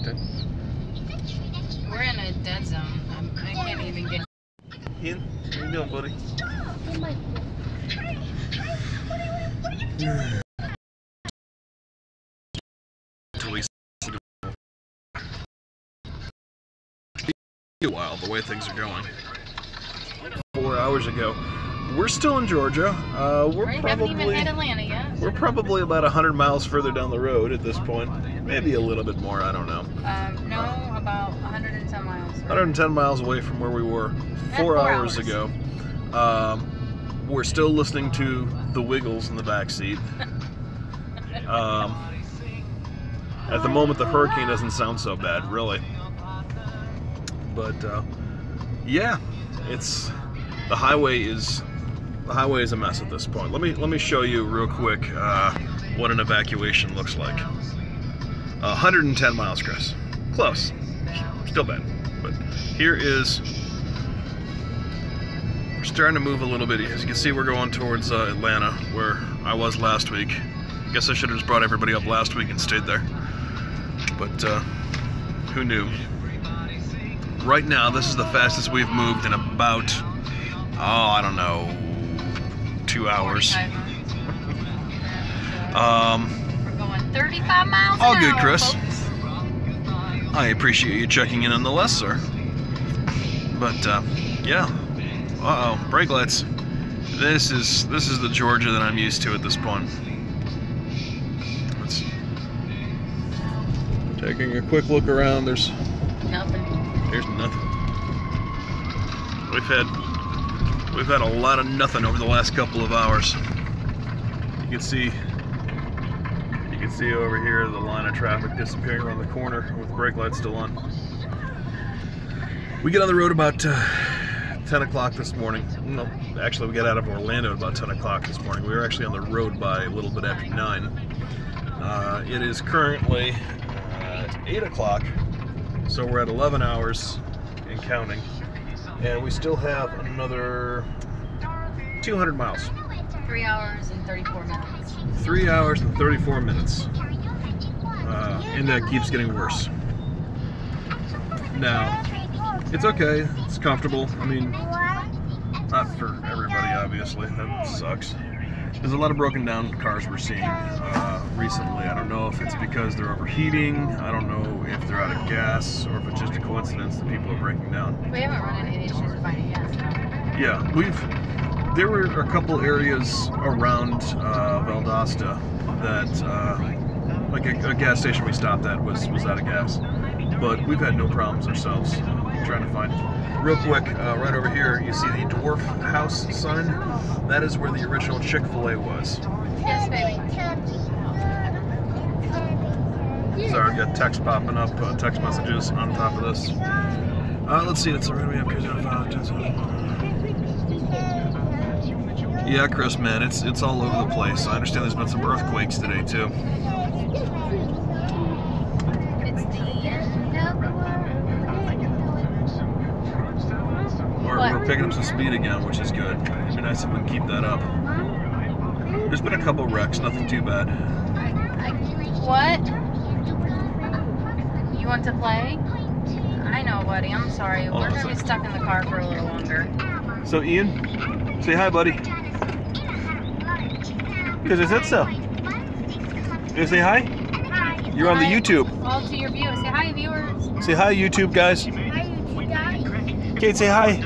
Okay. We're in a dead zone. I can't even get. Ian, what are you doing, buddy? A while, the way things are going. 4 hours ago. We're still in Georgia. Haven't even hit Atlanta yet. We're probably about 100 miles further down the road at this point. Maybe a little bit more, I don't know. No, about 110 miles. 110 miles away from where we were 4 hours ago. We're still listening to the Wiggles in the back seat. At the moment, the hurricane doesn't sound so bad, really. But yeah, the highway is a mess at this point. Let me show you real quick what an evacuation looks like. 110 miles, Chris. Close. Still bad. But here is. We're starting to move a little bit. As you can see, we're going towards Atlanta, where I was last week. I guess I should have just brought everybody up last week and stayed there. But who knew? Right now, this is the fastest we've moved in about, I don't know, 2 hours. We're going 35 miles all an good, hour, Chris. folks. I appreciate you checking in nonetheless, sir. But yeah. Uh-oh, brake lights. This is the Georgia that I'm used to at this point. Taking a quick look around, there's nothing. There's nothing. We've had a lot of nothing over the last couple of hours. You can see over here the line of traffic disappearing around the corner with brake lights still on. We get on the road about 10 o'clock this morning. No, actually we got out of Orlando at about 10 o'clock this morning. We were actually on the road by a little bit after 9. It is currently 8 o'clock, so we're at 11 hours and counting, and we still have another 200 miles. 3 hours and 34 minutes. 3 hours and 34 minutes. And that keeps getting worse. Now, it's okay, it's comfortable. I mean, not for everybody, obviously. That sucks. There's a lot of broken down cars we're seeing recently. I don't know if it's because they're overheating. I don't know if they're out of gas or if it's just a coincidence that people are breaking down. We haven't run into any issues with finding gas. Yeah, there were a couple areas around Valdosta that, like a gas station we stopped at was out of gas. But we've had no problems ourselves trying to find it. Real quick, right over here, you see the Dwarf House sign. That is where the original Chick-fil-A was. Yes, baby. Sorry, I've got text popping up, text messages on top of this. Let's see, it's already we have. Yeah, Chris, man, it's all over the place. I understand there's been some earthquakes today too. We're picking up some speed again, which is good. It'd be nice if we can keep that up. There's been a couple wrecks, nothing too bad. What? You want to play? I know, buddy. I'm sorry. We're going to be stuck in the car for a little longer. So, Ian, say hi, buddy. Because I said so. You say hi? Hi. You're on the YouTube. All to your viewers. Say hi, viewers. Say hi, YouTube guys. Hi, YouTube guys. Kate, say hi.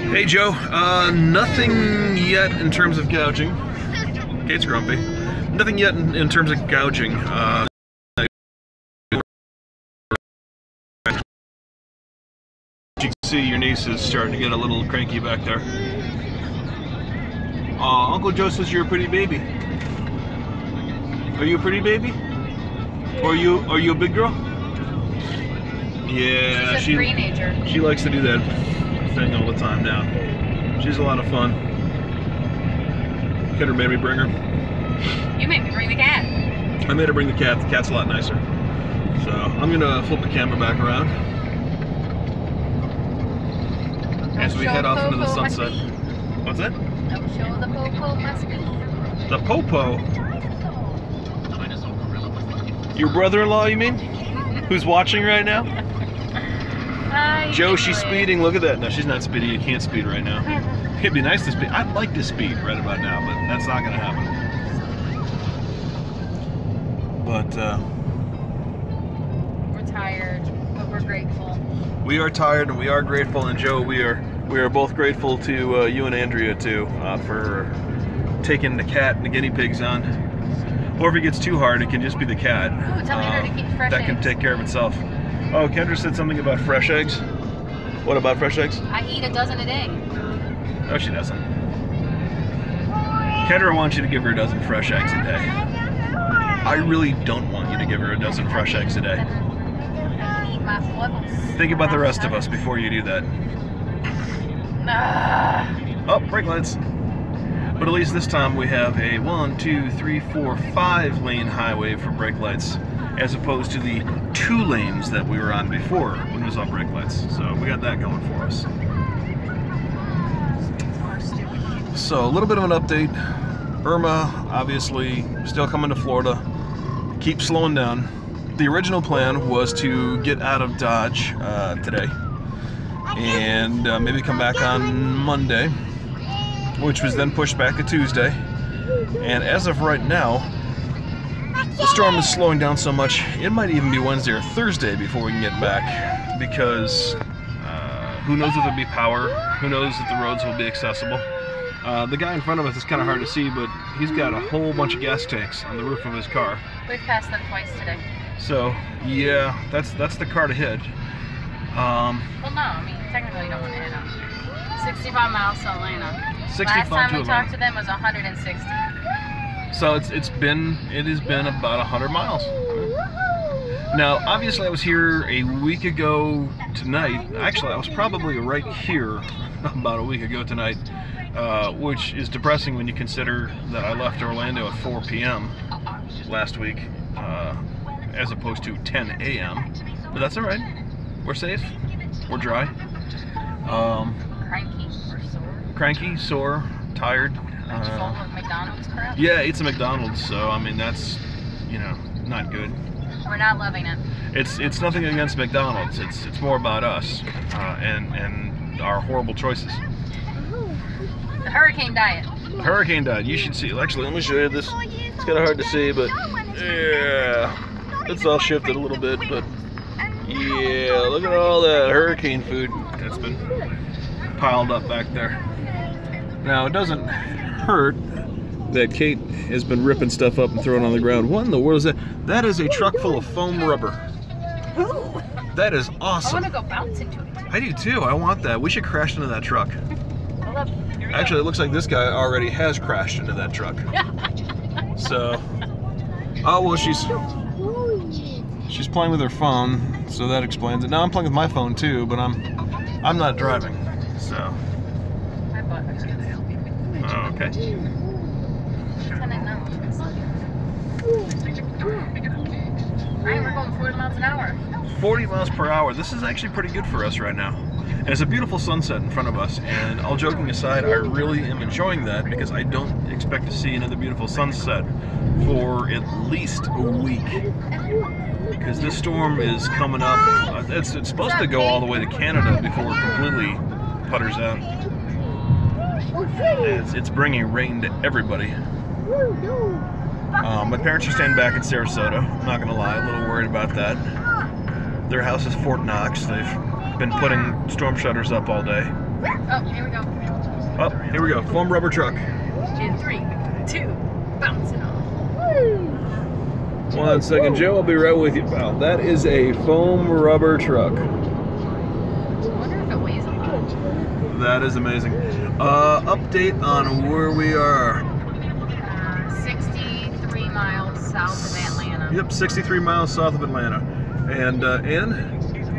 Hey Joe, nothing yet in terms of gouging. Kate's grumpy. Nothing yet in terms of gouging. You can see your niece is starting to get a little cranky back there. Uncle Joe says you're a pretty baby. Are you a pretty baby? Or are you a big girl? Yeah, she's a teenager. She likes to do that thing all the time now. She's a lot of fun. Kendra made me bring her. You made me bring the cat. I made her bring the cat. The cat's a lot nicer. So I'm gonna flip the camera back around as we head off into the sunset. What's that? Don't show the popo my speed. The popo? Your brother-in-law, you mean? Who's watching right now? Hi, Joe, she's speeding. Look at that. No, she's not speeding. You can't speed right now. It'd be nice to speed. I'd like to speed right about now, but that's not going to happen. But, we're tired, but we're grateful. We are tired and we are grateful. And Joe, we are both grateful to you and Andrea, too, for taking the cat and the guinea pigs on. Or if it gets too hard, it can just be the cat. Ooh, tell her to keep fresh That eggs. can take care of itself. Oh, Kendra said something about fresh eggs. What about fresh eggs? I eat a dozen a day. No, she doesn't. Kendra wants you to give her a dozen fresh eggs a day. I really don't want you to give her a dozen fresh eggs a day. I eat my flubbles. Think about the rest of us before you do that. Oh, brake lights. But at least this time we have a 1, 2, 3, 4, 5 lane highway for brake lights, as opposed to the 2 lanes that we were on before when it was on brake lights. So we got that going for us. So a little bit of an update. Irma, obviously, still coming to Florida. Keep slowing down. The original plan was to get out of Dodge today and maybe come back on Monday, which was then pushed back to Tuesday. And as of right now, the storm is slowing down so much, it might even be Wednesday or Thursday before we can get back, because who knows if there'll be power, who knows if the roads will be accessible. The guy in front of us is kind of hard to see, but he's got a whole bunch of gas tanks on the roof of his car. We've passed them twice today. So, yeah, that's the car to hit. Well, no, I mean, technically you don't want to hit them. 65 miles to Atlanta. 65 Last time to we Atlanta. talked to them was 160. So it has been about 100 miles. Now, obviously I was here a week ago tonight. Actually, I was probably right here about a week ago tonight, which is depressing when you consider that I left Orlando at 4 p.m. last week, as opposed to 10 a.m. But that's all right. We're safe. We're dry. Cranky or sore? Cranky, sore, tired. Full of McDonald's crap? Yeah, ate some McDonald's, so I mean that's, you know, not good. We're not loving it. It's nothing against McDonald's. It's more about us and our horrible choices. The hurricane diet. Hurricane diet. You should see. Actually, let me show you this. It's kind of hard to see, but yeah, it's all shifted a little bit. But yeah, look at all that hurricane food that's been piled up back there. Now it doesn't hurt that Kate has been ripping stuff up and throwing it on the ground. What in the world is that? That is a truck full of foam rubber. Ooh. That is I awesome. want to go bounce into it. I do too. I want that. We should crash into that truck. Hold up. Here we go. Actually, it looks like this guy already has crashed into that truck. So, oh well, she's playing with her phone, so that explains it. Now I'm playing with my phone too, but I'm not driving. So, My butt hurts. okay. Lieutenant Knowles. Right, we're going 40 miles an hour. 40 miles per hour. This is actually pretty good for us right now. And it's a beautiful sunset in front of us, and all joking aside, I really am enjoying that because I don't expect to see another beautiful sunset for at least a week. Because this storm is coming up. It's supposed to go all the way to Canada before it completely putters out. It's bringing rain to everybody. My parents are staying back in Sarasota. I'm not going to lie, a little worried about that. Their house is Fort Knox. They've been putting storm shutters up all day. Oh, here we go. Oh, here we go. Foam rubber truck. In 3, 2, bouncing off. 1 second, Joe. I'll be right with you, pal. That is a foam rubber truck. I wonder if it weighs a lot. That is amazing. Update on where we are. 63 miles south of Atlanta. Yep, 63 miles south of Atlanta. And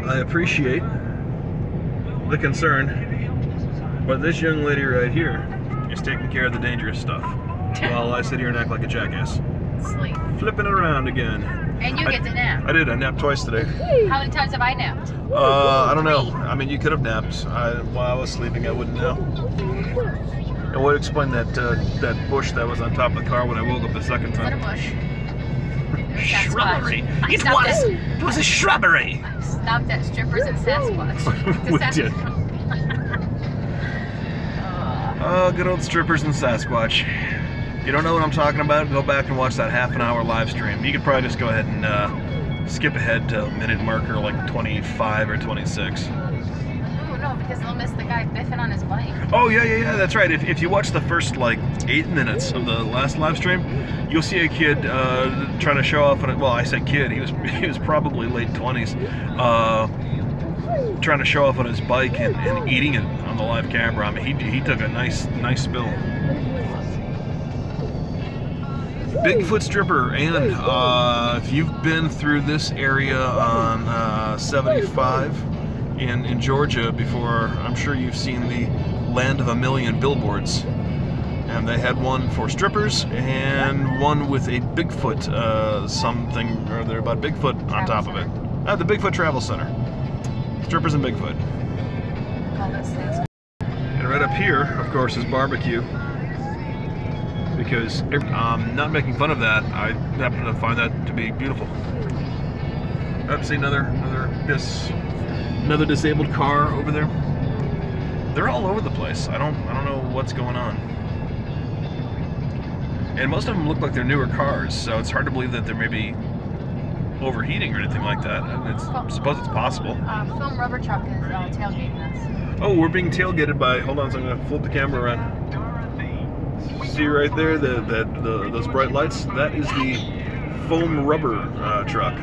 I appreciate the concern, but this young lady right here is taking care of the dangerous stuff while I sit here and act like a jackass. Sleep. Flipping it around again. And you get to nap. I did. I napped twice today. How many times have I napped? I don't know. I mean, you could have napped. While I was sleeping, I wouldn't know. It would explain that that bush that was on top of the car when I woke up the second Is that a time. bush? Shrubbery. I It stopped was. at- It was a shrubbery. I stopped at strippers and Sasquatch. We did. Oh, good old strippers and Sasquatch. If you don't know what I'm talking about, go back and watch that half-an-hour live stream. You could probably just go ahead and skip ahead to minute marker like 25 or 26. Ooh, no, because they'll miss the guy biffing on his bike. Oh, yeah, that's right. If you watch the first, like, 8 minutes of the last live stream, you'll see a kid trying to show off, well, I said kid, he was probably late 20s, trying to show off on his bike and eating it on the live camera. I mean, he took a nice spill. Bigfoot stripper, and if you've been through this area on 75 in Georgia before, I'm sure you've seen the Land of a Million billboards. And they had one for strippers and one with a Bigfoot, something or other about Bigfoot on top of it. The Bigfoot Travel Center. Strippers and Bigfoot. All those things. And right up here, of course, is barbecue. Because I'm not making fun of that. I happen to find that to be beautiful. I've seen another disabled car over there. They're all over the place. I don't know what's going on. And most of them look like they're newer cars, so it's hard to believe that they're maybe overheating or anything like that. I suppose it's possible. Film Rubber Truck is tailgating us. Oh, we're being tailgated by. Hold on, so I'm gonna flip the camera around. See right there, those bright lights. That is the Foam Rubber truck.